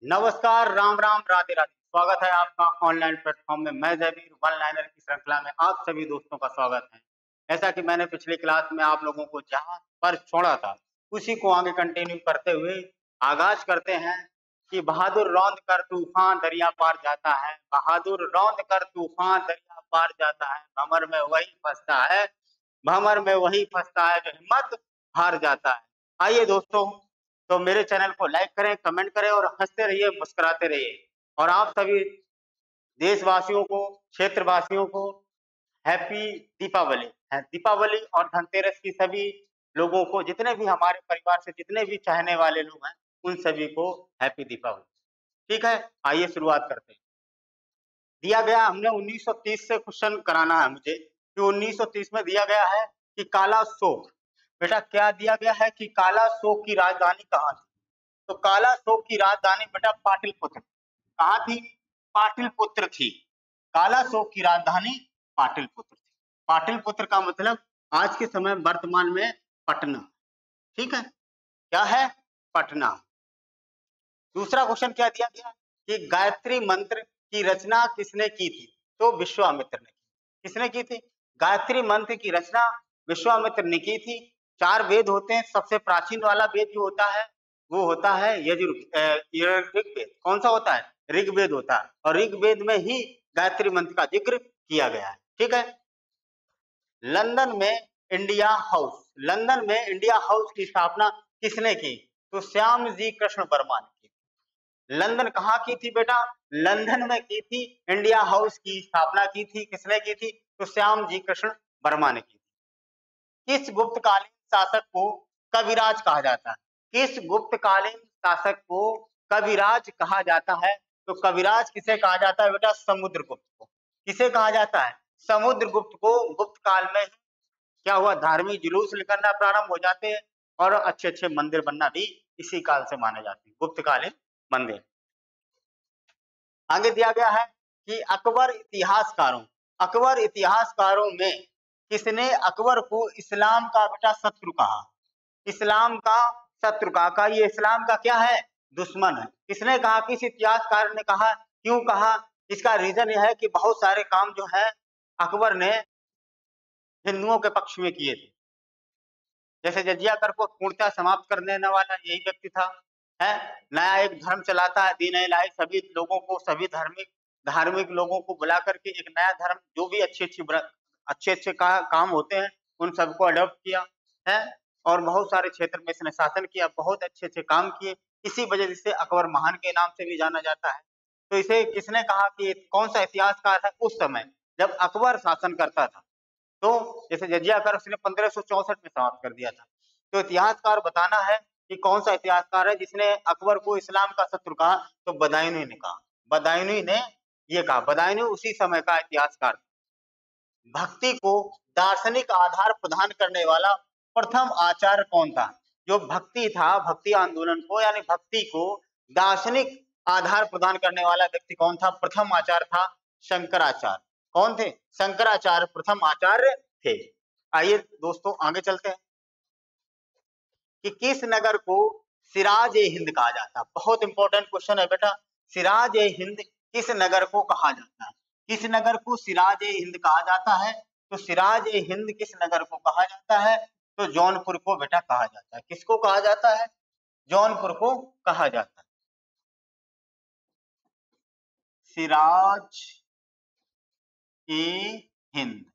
नमस्कार, राम राम, राधे राधे। स्वागत है आपका ऑनलाइन प्लेटफॉर्म में। मैं जबीर वन लाइनर की श्रृंखला में आप सभी दोस्तों का स्वागत है। ऐसा कि मैंने पिछली क्लास में आप लोगों को जहां पर छोड़ा था उसी को आगे कंटिन्यू करते हुए आगाज करते हैं कि बहादुर रौंद कर तूफान दरिया पार जाता है, बहादुर रौंद कर तूफान दरिया पार जाता है, भंवर में वही फंसता है, भंवर में वही फंसता है जो हिम्मत हार जाता है। आइए दोस्तों, तो मेरे चैनल को लाइक करें, कमेंट करें और हंसते रहिए, मुस्कुराते रहिए। और आप सभी देशवासियों को, क्षेत्रवासियों को हैप्पी दीपावली है। दीपावली और धनतेरस की सभी लोगों को, जितने भी हमारे परिवार से जितने भी चाहने वाले लोग हैं, उन सभी को हैप्पी दीपावली। ठीक है, आइए शुरुआत करते हैं। दिया गया, हमने 1930 से क्वेश्चन कराना है मुझे कि 1930 में दिया गया है कि काला शोक, बेटा क्या दिया गया है कि काला शोक की राजधानी कहाँ थी? तो काला शोक की राजधानी बेटा पाटलिपुत्र। कहाँ थी? पाटलिपुत्र थी। काला शोक की राजधानी पाटलिपुत्र थी। पाटलिपुत्र का मतलब आज के समय वर्तमान में पटना। ठीक है, क्या है? पटना। दूसरा क्वेश्चन क्या दिया गया कि गायत्री मंत्र की रचना किसने की थी? तो विश्वामित्र ने की। किसने की थी? गायत्री मंत्र की रचना विश्वामित्र ने की थी। 4 वेद होते हैं, सबसे प्राचीन वाला वेद जो होता है वो होता है ऋग्वेद। कौन सा होता है? ऋग्वेद होता है, और ऋग्वेद में ही गायत्री मंत्र का जिक्र किया गया है। ठीक है। लंदन में इंडिया हाउस, लंदन में इंडिया हाउस की स्थापना किसने की? तो श्याम जी कृष्ण वर्मा ने की। लंदन कहाँ की थी बेटा? लंदन में की थी। इंडिया हाउस की स्थापना की थी। किसने की थी? तो श्याम जी कृष्ण वर्मा ने की थी। किस गुप्तकालीन शासक को कविराज कहा जाता है? किस गुप्तकालीन शासक को कविराज कहा जाता है? तो कविराज किसे कहा जाता है बेटा? समुद्रगुप्त को। किसे कहा जाता है? समुद्रगुप्त को। गुप्त काल में क्या हुआ? धार्मिक जुलूस निकलना प्रारंभ हो जाते हैं और अच्छे अच्छे मंदिर बनना भी इसी काल से माने जाते हैं, गुप्तकालीन मंदिर। आगे दिया गया है कि अकबर इतिहासकारों, अकबर इतिहासकारों में किसने अकबर को इस्लाम का बेटा शत्रु कहा? इस्लाम का शत्रु कहा। ये इस्लाम का क्या है? दुश्मन है। किसने कहा? किस इतिहासकार ने कहा? क्यों कहा? इसका रीजन यह है कि बहुत सारे काम जो है अकबर ने हिंदुओं के पक्ष में किए थे। जैसे जजिया कर को पूर्णतः समाप्त कर देने वाला यही व्यक्ति था। है, नया एक धर्म चलाता है, दीन इलाही, सभी लोगों को, सभी धार्मिक लोगों को बुला करके एक नया धर्म, जो भी अच्छे काम होते हैं उन सबको अडॉप्ट किया है, और बहुत सारे क्षेत्र में इसने शासन किया, बहुत अच्छे काम किए। इसी वजह से अकबर महान के नाम से भी जाना जाता है। तो इसे किसने कहा कि कौन सा इतिहासकार है उस समय जब अकबर शासन करता था? तो जैसे जजिया कर उसने 1564 में समाप्त कर दिया था। तो इतिहासकार बताना है कि कौन सा इतिहासकार है जिसने अकबर को इस्लाम का शत्रु कहा? तो बदायूनी ने कहा। बदायूनी ने ये कहा। बदायूनी उसी समय का इतिहासकार। भक्ति को दार्शनिक आधार प्रदान करने वाला प्रथम आचार्य कौन था? जो भक्ति था, भक्ति आंदोलन को यानी भक्ति को दार्शनिक आधार प्रदान करने वाला व्यक्ति कौन था? प्रथम आचार्य था शंकराचार्य। कौन थे? शंकराचार्य प्रथम आचार्य थे। आइए दोस्तों आगे चलते हैं कि किस नगर को सिराज ए हिंद कहा जाता है? बहुत इंपॉर्टेंट क्वेश्चन है बेटा। सिराज ए हिंद किस नगर को कहा जाता है? किस नगर को सिराज ए हिंद कहा जाता है? तो सिराज ए हिंद किस नगर को कहा जाता है? तो जौनपुर को बेटा कहा जाता है। किसको कहा जाता है? जौनपुर को कहा जाता है। सिराज ए हिंद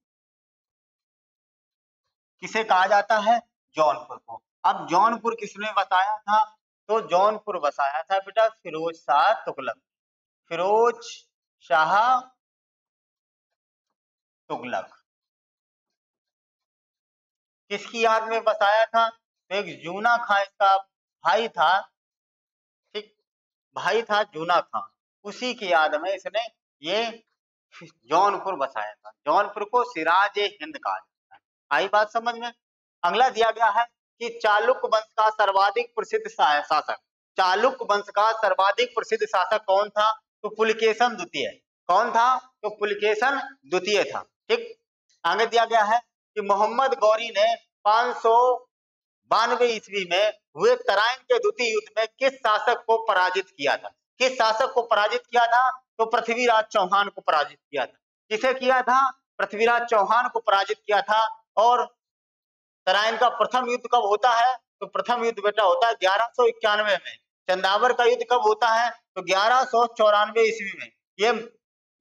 किसे कहा जाता है? जौनपुर को। अब जौनपुर किसने बताया था? तो जौनपुर बसाया था बेटा फिरोज शाह तुगलक। फिरोज शाह तुगलक। किसकी याद में बसाया था? तो एक जूना खां इसका भाई था। ठीक, भाई था जूना खां, उसी की याद में इसने ये जौनपुर बसाया था। जौनपुर को सिराज ए हिंद कहा जाता है। आई बात समझ में? अगला दिया गया है कि चालुक्य वंश का सर्वाधिक प्रसिद्ध शासक, चालुक्य वंश का सर्वाधिक प्रसिद्ध शासक कौन था? तो पुलकेशन द्वितीय। कौन था? तो पुलकेशन द्वितीय था। ठीक, आगे दिया गया है कि मोहम्मद गौरी ने 592 ईस्वी में हुए तराइन के द्वितीय युद्ध में किस शासक को पराजित किया था? किस शासक को पराजित किया था? तो पृथ्वीराज चौहान को पराजित किया था। किसे किया था? पृथ्वीराज चौहान को पराजित किया था। और तराइन का प्रथम युद्ध कब होता है? तो प्रथम युद्ध बेटा होता है 1191 में। चंदावर का युद्ध कब होता है? तो 1194 ईस्वी में। ये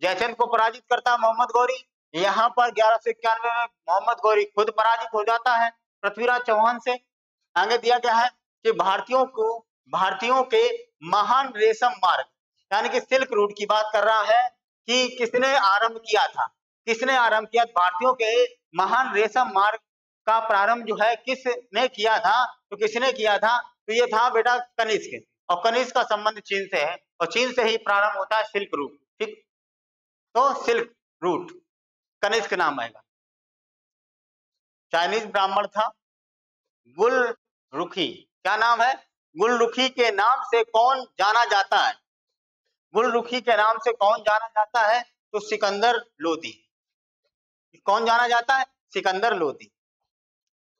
जयचंद को पराजित करता है मोहम्मद गौरी। यहाँ पर 1191 में मोहम्मद गौरी खुद पराजित हो जाता है पृथ्वीराज चौहान से। आगे दिया गया है कि भारतीयों के महान रेशम मार्ग यानी कि सिल्क रूट की बात कर रहा है कि किसने आरंभ किया था? किसने आरंभ किया? भारतीयों के महान रेशम मार्ग का प्रारंभ जो है किसने किया था? तो किसने किया था? तो ये था बेटा कनिष्क। और कनिष्क का संबंध चीन से है और चीन से ही प्रारंभ होता है सिल्क रूट। ठीक, तो सिल्क रूट कनिष्क नाम आएगा। चाइनीज ब्राह्मण था गुलरुखी। क्या नाम है? गुलरुखी के नाम से कौन जाना जाता है? गुलरुखी के नाम से कौन जाना जाता है? तो सिकंदर लोदी। कौन जाना जाता है? सिकंदर लोदी।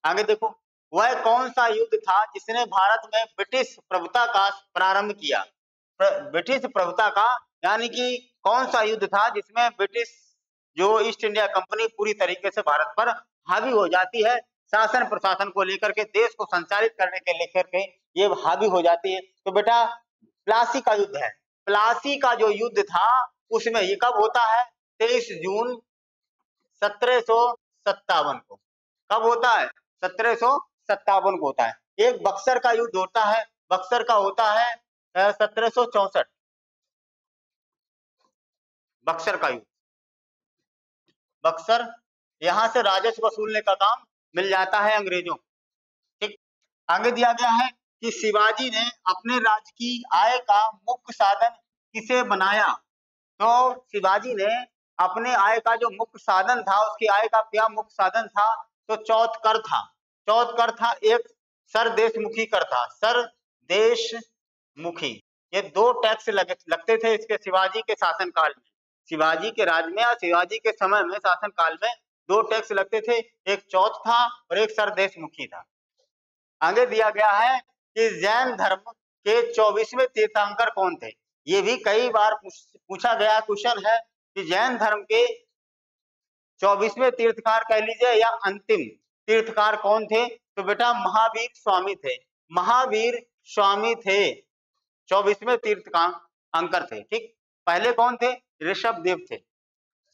आगे देखो, वह कौन सा युद्ध था जिसने भारत में ब्रिटिश प्रभुता का प्रारंभ किया? ब्रिटिश प्रभुता का यानी कि कौन सा युद्ध था जिसमें ब्रिटिश जो ईस्ट इंडिया कंपनी पूरी तरीके से भारत पर हावी हो जाती है, शासन प्रशासन को लेकर के, देश को संचालित करने के लेकर के ये हावी हो जाती है? तो बेटा प्लासी का युद्ध है। प्लासी का जो युद्ध था उसमें ये कब होता है? 23 जून 1757 को। कब होता है? 1757 को होता है। एक बक्सर का युद्ध होता है, बक्सर का होता है 1764। बक्सर का युद्ध, बक्सर, यहां से राजस्व वसूलने का काम मिल जाता है अंग्रेजों। ठीक, आगे दिया गया है कि शिवाजी ने अपने राज्य की आय का मुख्य साधन किसे बनाया? तो शिवाजी ने अपने आय का जो मुख्य साधन था, उसकी आय का क्या मुख्य साधन था? तो चौथ कर था। चौथ कर था, एक सरदेशमुखी कर था। सरदेशमुखी, ये दो टैक्स लगते थे इसके शिवाजी के शासनकाल में। शिवाजी के राज में या शिवाजी के समय में शासनकाल में दो टैक्स लगते थे, एक चौथ था और एक सरदेशमुखी था। आगे दिया गया है कि जैन धर्म के 24वें तीर्थंकर कौन थे? ये भी कई बार पूछा गया क्वेश्चन है कि जैन धर्म के 24वें तीर्थकार कह लीजिए या अंतिम तीर्थकार कौन थे? तो बेटा महावीर स्वामी थे। महावीर स्वामी थे, 24वें तीर्थंकर थे। ठीक, पहले कौन थे? ऋषभ देव थे।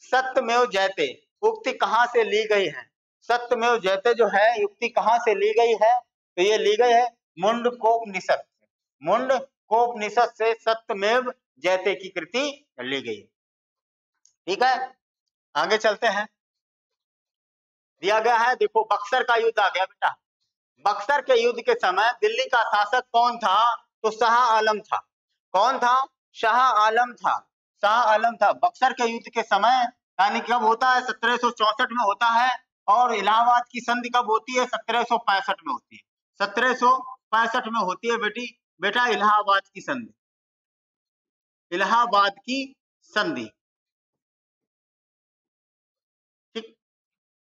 सत्यमेव जयते उक्ति कहां से ली गई है? सत्यमेव जयते जो है युक्ति कहां से ली गई है? तो ये ली गई है मुंडकोपनिषद। मुंडकोपनिषद से सत्यमेव जयते की कृति ली गई। ठीक है, आगे चलते हैं। दिया गया है, देखो बक्सर का युद्ध आ गया बेटा। बक्सर के युद्ध के समय दिल्ली का शासक कौन था? तो शाह आलम था। कौन था? शाह आलम था। शाह आलम था। बक्सर के युद्ध के समय यानी कब होता है? 1764 में होता है। और इलाहाबाद की संधि कब होती है? 1765 में होती है। 1765 में होती है बेटा इलाहाबाद की संधि। इलाहाबाद की संधि। ठीक,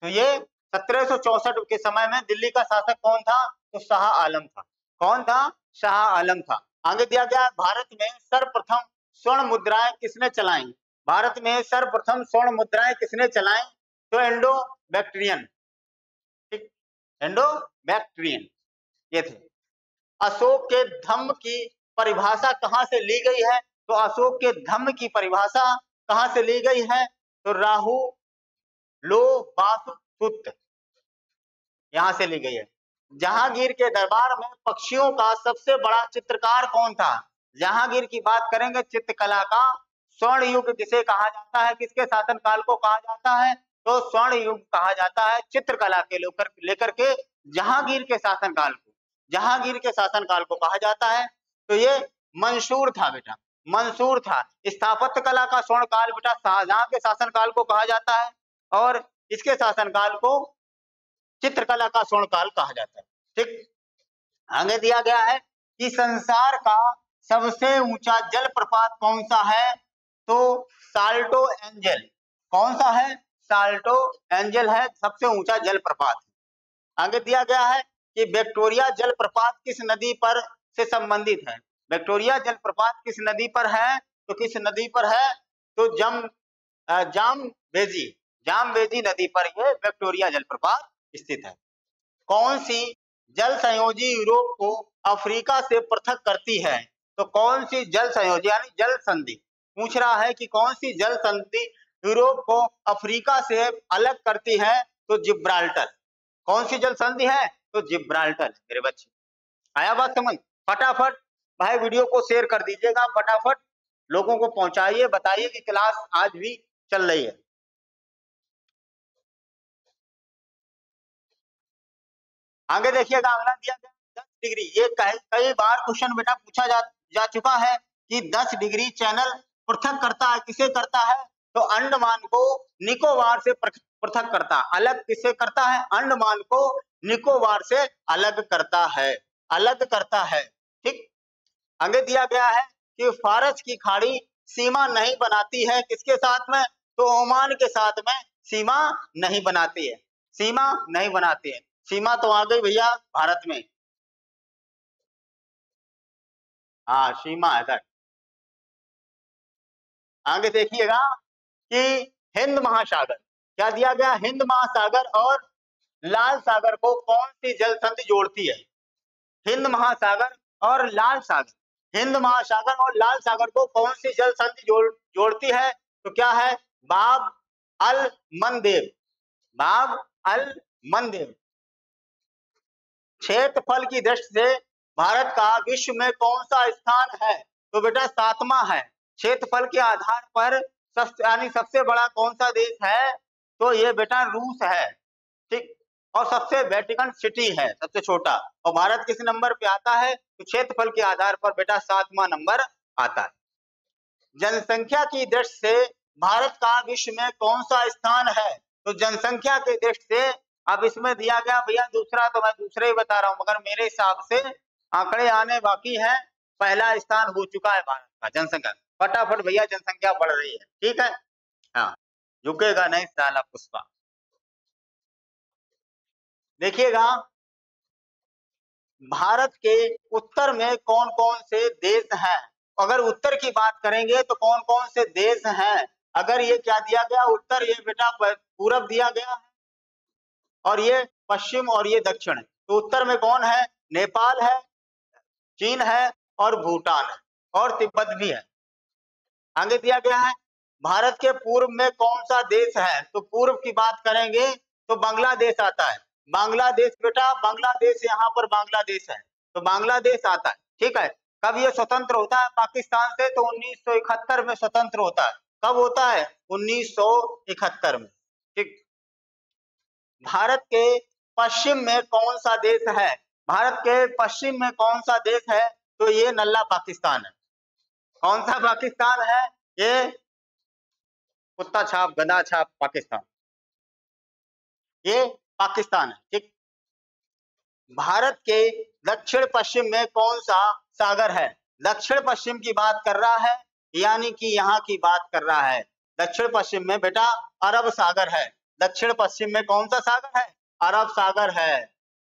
तो ये 1764 के समय में दिल्ली का शासक कौन था? तो शाह आलम था। कौन था? शाह आलम था। आगे दिया गया, भारत में सर्वप्रथम स्वर्ण मुद्राएं किसने चलाई? भारत में सर्वप्रथम स्वर्ण मुद्राएं किसने चलाई? तो इंडो बैक्ट्रियन। ठीक, इंडो बैक्ट्रियन ये थे। अशोक के धम्म की परिभाषा कहां से ली गई है? तो अशोक के धम्म की परिभाषा कहां से ली गई है? तो राहु लो बासुत यहां से ली गई है। जहांगीर के दरबार में पक्षियों का सबसे बड़ा चित्रकार कौन था? जहांगीर की बात करेंगे चित्रकला का स्वर्ण युग किसे कहा जाता है? किसके शासनकाल को कहा जाता है? तो स्वर्ण युग कहा जाता है चित्रकला के लेकर के जहांगीर के शासनकाल को। जहांगीर के शासनकाल को कहा जाता है। तो ये मंसूर था बेटा, मंसूर था। स्थापत्य कला का स्वर्ण काल बेटा शाहजहां के शासनकाल को कहा जाता है और इसके शासनकाल को चित्रकला का स्वर्ण काल कहा जाता है। ठीक, आगे दिया गया है कि संसार का सबसे ऊंचा जलप्रपात कौन सा है? तो साल्टो एंजल। कौन सा है? साल्टो एंजल है सबसे ऊंचा जलप्रपात। आगे दिया गया है कि विक्टोरिया जलप्रपात किस नदी पर से संबंधित है? विक्टोरिया जलप्रपात किस नदी पर है? तो किस नदी पर है? तो जामबेजी नदी पर यह विक्टोरिया जलप्रपात स्थित है। कौन सी जल संयोजी यूरोप को अफ्रीका से पृथक करती है? तो कौन सी जल संयोजी यानी जल संधि पूछ रहा है कि कौन सी जल संधि यूरोप को अफ्रीका से अलग करती है? तो जिब्राल्टर। कौन सी जल संधि है? तो जिब्राल्टर। मेरे बच्चे आया बात समझ? फटाफट भाई वीडियो को शेयर कर दीजिएगा, फटाफट लोगों को पहुंचाइए, बताइए कि क्लास आज भी चल रही है। आगे देखिएगा, अगला दिया गया 10 डिग्री। ये कई बार क्वेश्चन बेटा पूछा जा चुका है कि 10 डिग्री चैनल पृथक करता है, किसे करता है? तो अंडमान को निकोबार से पृथक करता है। अलग किसे करता है? अंडमान को निकोबार से अलग करता है, अलग करता है। ठीक। आगे दिया गया है कि फारस की खाड़ी सीमा नहीं बनाती है, किसके साथ में? तो ओमान के साथ में सीमा नहीं बनाती है, सीमा नहीं बनाती है। सीमा तो आ गई भैया भारत में, हाँ सीमा है सर। आगे देखिएगा कि हिंद महासागर, क्या दिया गया? हिंद महासागर और लाल सागर को कौन सी जल संधि जोड़ती है? हिंद महासागर और लाल सागर, हिंद महासागर और लाल सागर को कौन सी जल संधि जोड़ती है? तो क्या है? बाब अल मंदेब, बाब अल मंदेब। क्षेत्रफल की दृष्टि से भारत का विश्व में कौन सा स्थान है? तो बेटा 7वां है। क्षेत्रफल के आधार पर यानी सबसे बड़ा कौन सा देश है? तो ये बेटा रूस है। ठीक। और सबसे वेटिकन सिटी है सबसे छोटा। और भारत किस नंबर पे आता है? तो क्षेत्रफल के आधार पर बेटा 7वां नंबर आता है। जनसंख्या की दृष्टि से भारत का विश्व में कौन सा स्थान है? तो जनसंख्या की दृष्टि से अब इसमें दिया गया भैया दूसरा, तो मैं दूसरे ही बता रहा हूं, मगर मेरे हिसाब से आंकड़े आने बाकी है। पहला स्थान हो चुका है भारत का जनसंख्या। फटाफट भैया जनसंख्या बढ़ रही है। ठीक है, हाँ झुकेगा नहीं साला पुष्पा। देखिएगा भारत के उत्तर में कौन कौन से देश हैं? अगर उत्तर की बात करेंगे तो कौन कौन से देश हैं? अगर ये क्या दिया गया उत्तर, ये बेटा पूरब दिया गया है, और ये पश्चिम और ये दक्षिण है। तो उत्तर में कौन है? नेपाल है, चीन है और भूटान है और तिब्बत भी है। आगे दिया गया है भारत के पूर्व में कौन सा देश है? तो पूर्व की बात करेंगे तो बांग्लादेश आता है। बांग्लादेश बेटा, बांग्लादेश यहाँ पर बांग्लादेश है, तो बांग्लादेश आता है। ठीक है। कब ये स्वतंत्र होता है पाकिस्तान से? तो 1971 में स्वतंत्र होता है। कब होता है? 1971 में। ठीक। भारत के पश्चिम में कौन सा देश है? भारत के पश्चिम में कौन सा देश है? तो ये नल्ला पाकिस्तान है। कौन सा पाकिस्तान है? ये कुत्ता छाप गधा छाप पाकिस्तान, ये पाकिस्तान है। ठीक। भारत के दक्षिण पश्चिम में कौन सा सागर है? दक्षिण पश्चिम की बात कर रहा है, यानी कि यहाँ की बात कर रहा है। दक्षिण पश्चिम में बेटा अरब सागर है। दक्षिण पश्चिम में कौन सा सागर है? अरब सागर है,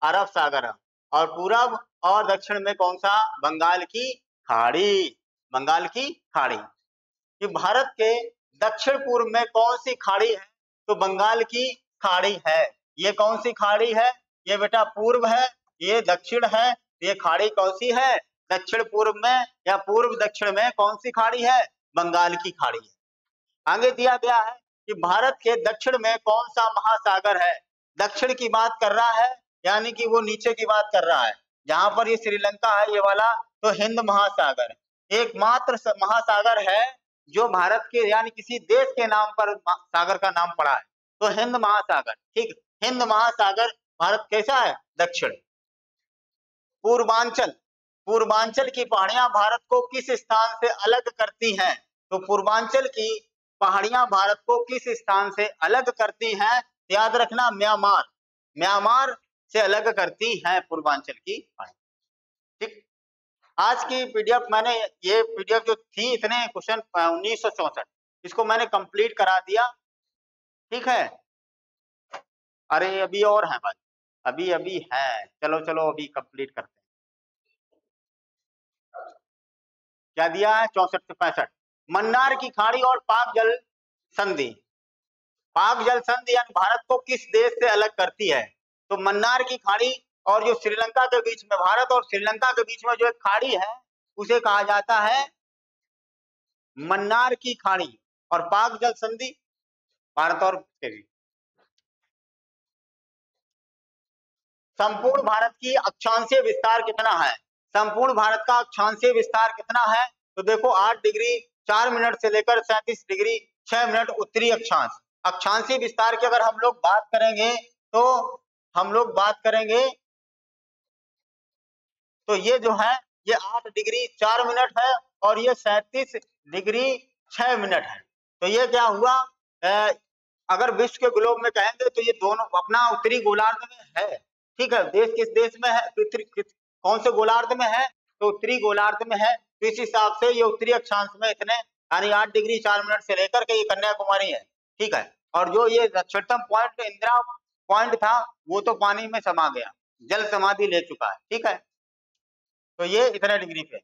अरब सागर है। और पूरब और दक्षिण में कौन सा? बंगाल की खाड़ी, बंगाल की खाड़ी। कि भारत के दक्षिण पूर्व में कौन सी खाड़ी है? तो बंगाल की खाड़ी है। ये कौन सी खाड़ी है? ये बेटा पूर्व है, ये दक्षिण है। ये खाड़ी कौन सी है? दक्षिण पूर्व में या पूर्व दक्षिण में कौन सी खाड़ी है? बंगाल की खाड़ी है। आगे दिया गया है कि भारत के दक्षिण में कौन सा महासागर है? दक्षिण की बात कर रहा है, यानी कि वो नीचे की बात कर रहा है। जहां पर ये श्रीलंका है ये वाला, तो हिंद महासागर एकमात्र महासागर है जो भारत के यानी किसी देश के नाम पर सागर का नाम पड़ा है, तो हिंद महासागर। ठीक। हिंद महासागर भारत कैसा है? दक्षिण। पूर्वांचल, पूर्वांचल की पहाड़ियां भारत को किस स्थान से अलग करती हैं? तो पूर्वांचल की पहाड़ियां भारत को किस स्थान से अलग करती हैं? याद रखना म्यांमार, म्यांमार से अलग करती हैं पूर्वांचल की पहाड़ियां। ठीक। आज की पीडीएफ मैंने, ये पीडीएफ जो थी इतने क्वेश्चन 1964, इसको मैंने कंप्लीट करा दिया। ठीक है। अरे अभी और है भाई, अभी अभी है, चलो चलो अभी कंप्लीट करते हैं। क्या दिया है 64 से 65। मन्नार की खाड़ी और पाक जल संधि, पाक जल संधि यानी भारत को किस देश से अलग करती है? तो मन्नार की खाड़ी और जो श्रीलंका के बीच में, भारत और श्रीलंका के बीच में जो एक खाड़ी है उसे कहा जाता है मन्नार की खाड़ी। और पाक जल संधि भारत और संपूर्ण भारत की अक्षांशीय विस्तार कितना है? संपूर्ण भारत का अक्षांशीय विस्तार कितना है? तो देखो 8 डिग्री 4 मिनट से लेकर 37 डिग्री 6 मिनट उत्तरी अक्षांश। अक्षांशीय विस्तार की अगर हम लोग बात करेंगे तो ये जो है ये 8 डिग्री 4 मिनट है और ये 37 डिग्री 6 मिनट है। तो ये क्या हुआ, अगर विश्व के ग्लोब में कहेंगे तो ये दोनों अपना उत्तरी गोलार्ध में है। ठीक है, देश किस देश में है, कौन से गोलार्ध में है? तो उत्तरी गोलार्ध में है। तो इस हिसाब से ये उत्तरी अक्षांश में इतने यानी 8 डिग्री 4 मिनट से लेकर के ये कन्याकुमारी है। ठीक है, और जो ये दक्षिणतम पॉइंट इंदिरा पॉइंट था वो तो पानी में समा गया, जल समाधि ले चुका है। ठीक है, तो ये इतने डिग्री पे।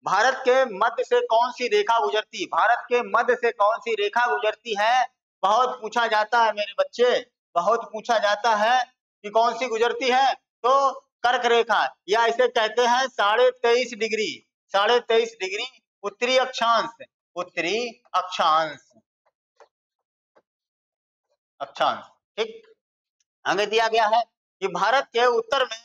भारत के मध्य से कौन सी रेखा गुजरती? भारत के मध्य से कौन सी रेखा गुजरती है? बहुत पूछा जाता है मेरे बच्चे, बहुत पूछा जाता है कि कौन सी गुजरती है। तो कर्क रेखा, या इसे कहते हैं 23.5 डिग्री, 23.5 डिग्री उत्तरी अक्षांश, उत्तरी अक्षांश, अक्षांश। ठीक, आगे दिया गया है कि भारत के उत्तर में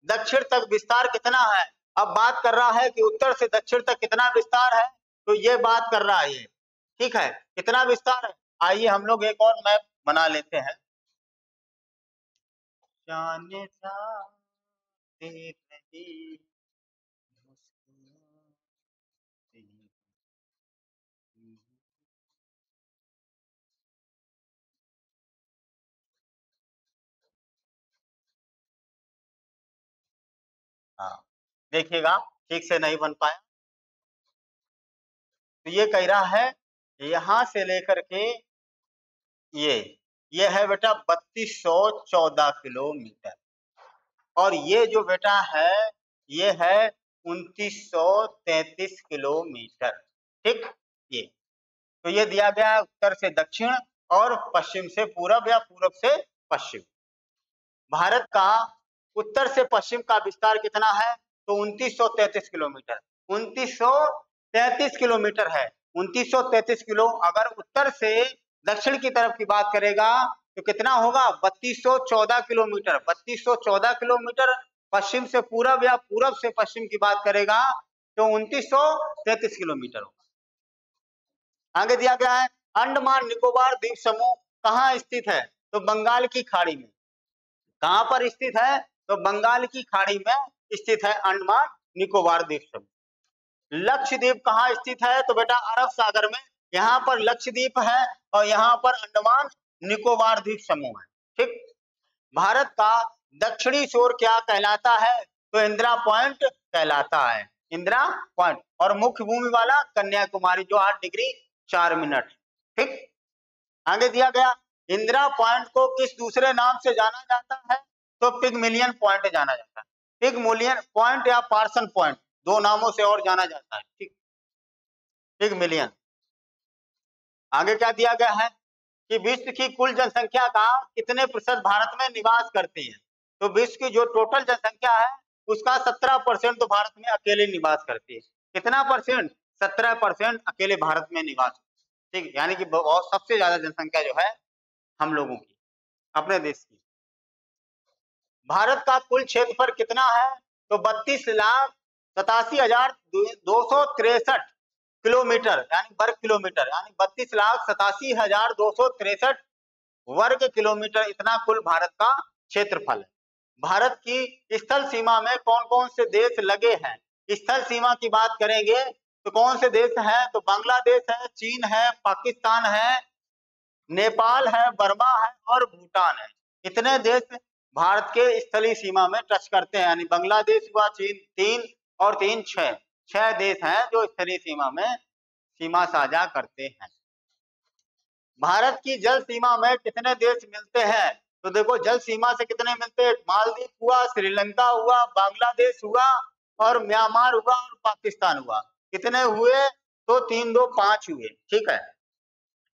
दक्षिण तक विस्तार कितना है? अब बात कर रहा है कि उत्तर से दक्षिण तक कितना विस्तार है, तो ये बात कर रहा है ये। ठीक है, कितना विस्तार है? आइए हम लोग एक और मैप बना लेते हैं। जाने जाते नहीं हाँ, देखिएगा ठीक से नहीं बन पाया। तो ये कह रहा है यहां से लेकर के ये है बेटा 3214 किलोमीटर, और ये जो बेटा है ये है 2933 किलोमीटर। ठीक, ये तो ये दिया गया है उत्तर से दक्षिण और पश्चिम से पूरब या पूरब से पश्चिम। भारत का उत्तर से पश्चिम का विस्तार कितना है? तो 2933 किलोमीटर, 2933 किलोमीटर है। 2933 किलो अगर उत्तर से दक्षिण की तरफ की बात करेगा तो कितना होगा? 3214 किलोमीटर, 3214 किलोमीटर। पश्चिम से पूरब या पूरब से पश्चिम की बात करेगा तो 2933 किलोमीटर होगा। आगे दिया गया है अंडमान निकोबार द्वीप समूह कहाँ स्थित है? तो बंगाल की खाड़ी में। कहां पर स्थित है? तो बंगाल की खाड़ी में स्थित है अंडमान निकोबार द्वीप समूह। लक्षद्वीप कहाँ स्थित है? तो बेटा अरब सागर में। यहाँ पर लक्षद्वीप है और यहाँ पर अंडमान निकोबार द्वीप समूह है। ठीक, भारत का दक्षिणी शोर क्या कहलाता है? तो इंदिरा पॉइंट कहलाता है, इंदिरा पॉइंट। और मुख्य भूमि वाला कन्याकुमारी जो 8 डिग्री 4 मिनट। ठीक, आगे दिया गया इंदिरा पॉइंट को किस दूसरे नाम से जाना जाता है? तो पिगमिलियन पॉइंट जाना जाता है। पिगमिलियन पॉइंट या पार्सन पॉइंट, दो नामों से और जाना जाता है। ठीक, पिगमिलियन। आगे क्या दिया गया है कि विश्व की कुल जनसंख्या का कितने प्रतिशत भारत में निवास करती है? तो विश्व की जो टोटल जनसंख्या है उसका 17% तो भारत में अकेले निवास करती है। कितना परसेंट? 17% अकेले भारत में निवास। ठीक, यानी कि बहुत सबसे ज्यादा जनसंख्या जो है हम लोगों की, अपने देश की। भारत का कुल क्षेत्रफल कितना है? तो 32,87,263 किलोमीटर यानी वर्ग किलोमीटर, यानी 32,87,263 वर्ग किलोमीटर, इतना कुल भारत का क्षेत्रफल है। भारत की स्थल सीमा में कौन कौन से देश लगे हैं? स्थल सीमा की बात करेंगे तो कौन से देश हैं? तो बांग्लादेश है, चीन है, पाकिस्तान है, नेपाल है, बर्मा है और भूटान है। इतने देश भारत के स्थलीय सीमा में टच करते हैं, यानी बांग्लादेश हुआ, चीन 3 और 3 6 देश हैं जो स्थलीय सीमा में सीमा साझा करते हैं। भारत की जल सीमा में कितने देश मिलते हैं? तो देखो जल सीमा से कितने मिलते हैं? मालदीव हुआ, श्रीलंका हुआ, बांग्लादेश हुआ और म्यांमार हुआ और पाकिस्तान हुआ। कितने हुए? तो 3 2 5 हुए, ठीक है।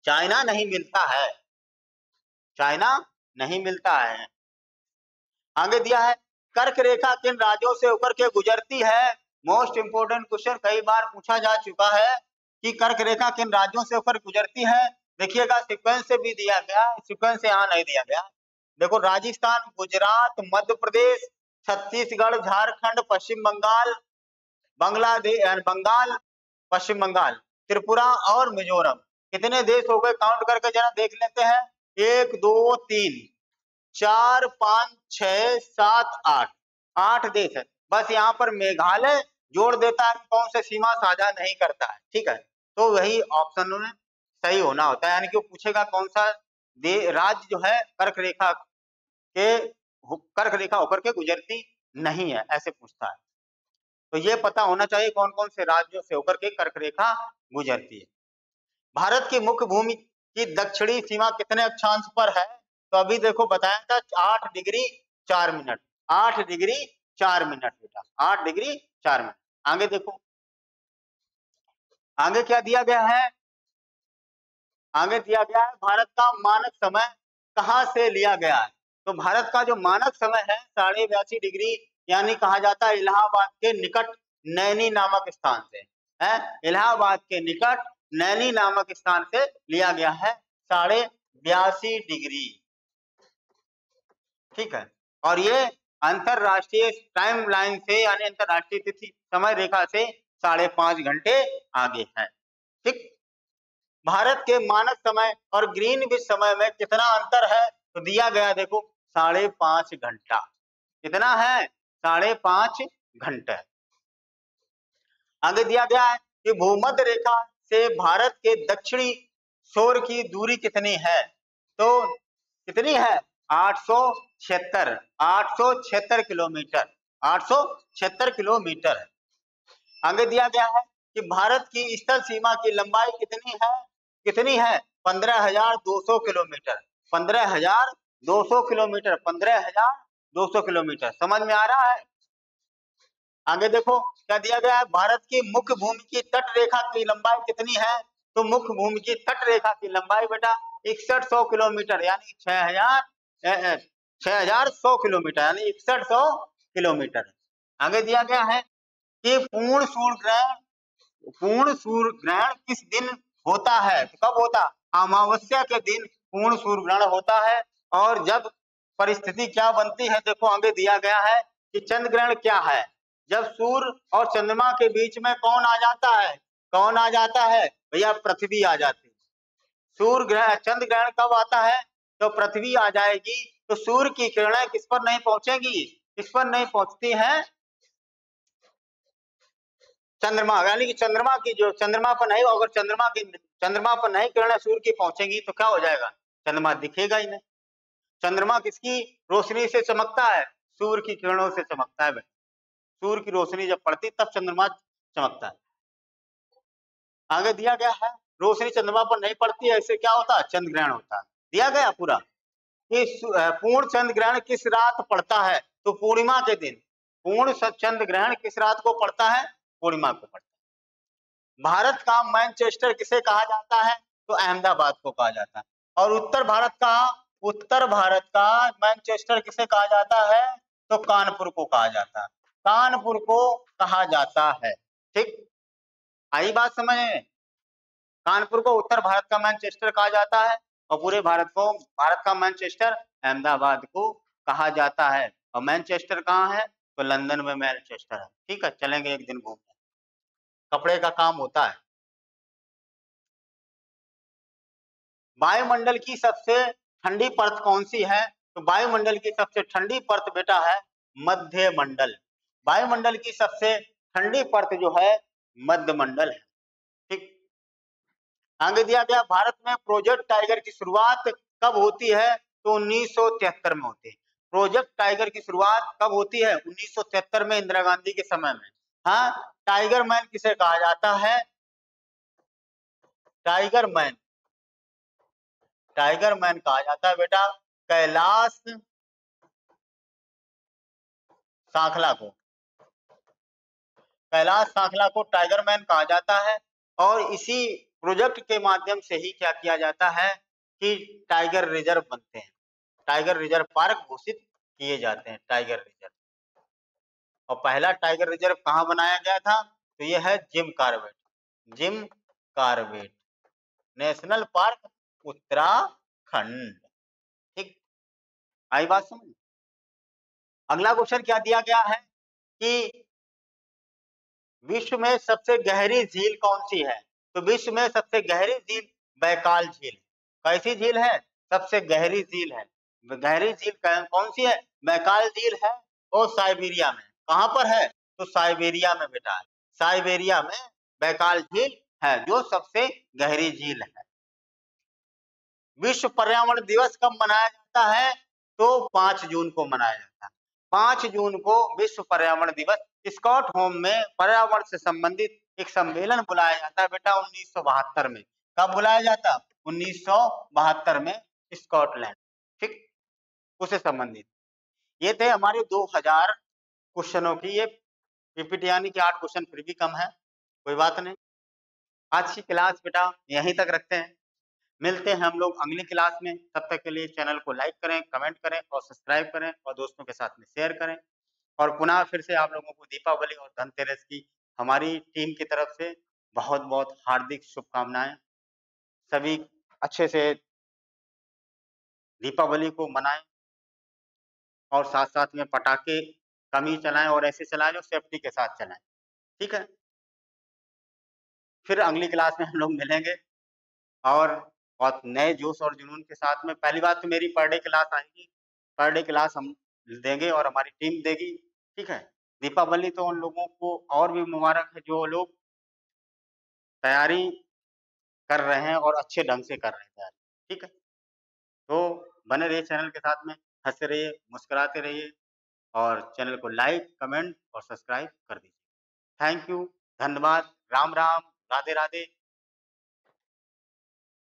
चाइना नहीं मिलता है, चाइना नहीं मिलता है। आगे दिया है कर्क रेखा किन राज्यों से होकर के गुजरती है? मोस्ट इंपोर्टेंट क्वेश्चन, कई बार पूछा जा चुका है कि कर्क रेखा किन राज्यों से होकर गुजरती है। देखिएगा सीक्वेंस से भी दिया गया, सीक्वेंस से यहाँ नहीं दिया गया। देखो राजस्थान, गुजरात, मध्य प्रदेश, छत्तीसगढ़, झारखंड, पश्चिम बंगाल, बांग्लादेश, बंगाल, पश्चिम बंगाल, त्रिपुरा और मिजोरम। कितने देश हो गए? काउंट करके जरा देख लेते हैं। 1 2 3 4 5 6 7 8, 8 देश है। बस यहाँ पर मेघालय जोड़ देता है, कौन से सीमा साझा नहीं करता है, ठीक है। तो वही ऑप्शन में सही होना होता है, यानी कि वो पूछेगा कौन सा राज्य जो है कर्क रेखा होकर के गुजरती नहीं है, ऐसे पूछता है। तो ये पता होना चाहिए कौन कौन से राज्यों से होकर के कर्क रेखा गुजरती है। भारत की मुख्य भूमि की दक्षिणी सीमा कितने अक्षांश पर है? तो अभी देखो बताया था 8 डिग्री 4 मिनट, 8 डिग्री 4 मिनट बेटा, 8 डिग्री 4 मिनट। आगे देखो, आगे क्या दिया गया है? आगे दिया गया है भारत का मानक समय कहां से लिया गया है? तो भारत का जो मानक समय है 82.5 डिग्री, यानी कहा जाता है इलाहाबाद के निकट नैनी नामक स्थान से है, इलाहाबाद के निकट नैनी नामक स्थान से लिया गया है 82.5 डिग्री, ठीक है। और ये अंतरराष्ट्रीय टाइम लाइन से यानी अंतरराष्ट्रीय तिथि समय रेखा से 5.5 घंटे आगे है, ठीक। भारत के मानक समय और ग्रीनविच समय में कितना अंतर है? तो दिया गया देखो 5.5 घंटा। कितना है? 5.5 घंटे। आगे दिया गया है कि भूमध्य रेखा से भारत के दक्षिणी छोर की दूरी कितनी है? तो कितनी है? 876 किलोमीटर, 876 किलोमीटर। आगे दिया गया है कि भारत की स्थल सीमा की लंबाई कितनी है? कितनी है? 15,200 किलोमीटर, 15,200 किलोमीटर, 15,200 किलोमीटर। समझ में आ रहा है? आगे देखो क्या दिया गया है, भारत की मुख्य भूमि की तट रेखा की लंबाई कितनी है? तो मुख्य भूमि की तट रेखा की लंबाई बेटा 6100 किलोमीटर, यानी 6,100 किलोमीटर, यानी 6100 किलोमीटर। आगे दिया गया है कि पूर्ण सूर्य ग्रहण किस दिन होता है? तो कब होता? अमावस्या के दिन पूर्ण सूर्य ग्रहण होता है। और जब परिस्थिति क्या बनती है, देखो आगे दिया गया है कि चंद्र ग्रहण क्या है? जब सूर्य और चंद्रमा के बीच में कौन आ जाता है? कौन आ जाता है भैया? पृथ्वी आ जाती है। सूर्य ग्रहण, चंद्र ग्रहण कब आता है? तो पृथ्वी आ जाएगी, तो सूर्य की किरणें किस पर नहीं पहुंचेगी? किस पर नहीं पहुंचती हैं? चंद्रमा, यानी कि चंद्रमा की जो चंद्रमा पर नहीं, अगर चंद्रमा पर नहीं किरणें सूर्य की पहुंचेगी तो क्या हो जाएगा? चंद्रमा दिखेगा ही नहीं। चंद्रमा किसकी रोशनी से चमकता है? सूर्य की किरणों से चमकता है। सूर्य की रोशनी जब पड़ती तब चंद्रमा चमकता है। आगे दिया गया है रोशनी चंद्रमा पर नहीं पड़ती है, ऐसे क्या होता है? चंद्र ग्रहण होता है। दिया गया पूरा कि पूर्ण चंद्र ग्रहण किस रात पड़ता है? तो पूर्णिमा के दिन। पूर्ण चंद्र ग्रहण किस रात को पड़ता है? पूर्णिमा को पड़ता है। भारत का मैनचेस्टर किसे कहा जाता है? तो अहमदाबाद को कहा जाता है। और उत्तर भारत का मैनचेस्टर किसे कहा जाता है? तो कानपुर को कहा जाता है। कानपुर को कहा जाता है, ठीक। आई बात समझ में? कानपुर को उत्तर भारत का मैनचेस्टर कहा जाता है और पूरे भारत का मैनचेस्टर अहमदाबाद को कहा जाता है। और मैनचेस्टर कहाँ है? तो लंदन में मैनचेस्टर है, ठीक है। चलेंगे एक दिन घूमने, कपड़े का काम होता है। वायुमंडल की सबसे ठंडी परत कौन सी है? तो वायुमंडल की सबसे ठंडी परत बेटा है मध्य मंडल। वायुमंडल की सबसे ठंडी परत जो है मध्य मंडल है, ठीक। आगे दिया गया भारत में प्रोजेक्ट टाइगर की शुरुआत कब होती है? तो 1973 में होती है। प्रोजेक्ट टाइगर की शुरुआत कब होती है? 1973 में, इंदिरा गांधी के समय में। हाँ, टाइगर मैन किसे कहा जाता है? टाइगर मैन, टाइगर मैन कहा जाता है बेटा कैलाश सांखला को। कैलाश सांखला को टाइगर मैन कहा जाता है और इसी प्रोजेक्ट के माध्यम से ही क्या किया जाता है कि टाइगर रिजर्व बनते हैं, टाइगर रिजर्व पार्क घोषित किए जाते हैं, टाइगर रिजर्व। और पहला टाइगर रिजर्व कहाँ बनाया गया था? तो ये है Jim Corbett, Jim Corbett national park Uttarakhand. ठीक, आई बात समझ? अगला क्वेश्चन क्या दिया गया है कि विश्व में सबसे गहरी झील कौन सी है? तो विश्व में सबसे गहरी झील बैकाल झील। कैसी झील है? सबसे गहरी झील है। गहरी झील कौन सी है? बैकाल झील है और साइबेरिया में। कहाँ पर है? तो साइबेरिया में बेटा है, साइबेरिया में बैकाल झील है जो सबसे गहरी झील है। विश्व पर्यावरण दिवस कब मनाया जाता है? तो 5 जून को मनाया जाता है। 5 जून को विश्व पर्यावरण दिवस स्कॉटहोम में पर्यावरण से संबंधित एक सम्मेलन बुलाया जाता है बेटा 1972 में। कब बुलाया जाता? 1972 में स्कॉटलैंड। ठीक, उससे संबंधित ये थे हमारे 2000 क्वेश्चनों की ये पीपीटी, यानी कि 8 क्वेश्चन फिर भी कम है, कोई बात नहीं। आज की क्लास बेटा यहीं तक रखते हैं, मिलते हैं हम लोग अगली क्लास में। तब तक के लिए चैनल को लाइक करें, कमेंट करें और सब्सक्राइब करें और दोस्तों के साथ में शेयर करें। और पुनः फिर से आप लोगों को दीपावली और धनतेरस की हमारी टीम की तरफ से बहुत-बहुत हार्दिक शुभकामनाएं। सभी अच्छे से दीपावली को मनाएं और साथ-साथ में पटाखे कम ही चलाएं और ऐसे चलाएं जो सेफ्टी के साथ चलाएं। ठीक है? फिर अगली क्लास में हम लोग मिलेंगे और बहुत नए जोश और जुनून के साथ में। पहली बात तो मेरी पर डे क्लास आएगी, पर डे क्लास हम देंगे और हमारी टीम देगी। ठीक है? दीपावली तो उन लोगों को और भी मुबारक है जो लोग तैयारी कर रहे हैं और अच्छे ढंग से कर रहे हैं तैयारी। ठीक है? तो बने रहिए चैनल के साथ में, हँसते रहिए, मुस्कुराते रहिए और चैनल को लाइक, कमेंट और सब्सक्राइब कर दीजिए। थैंक यू, धन्यवाद, राम राम, राधे राधे।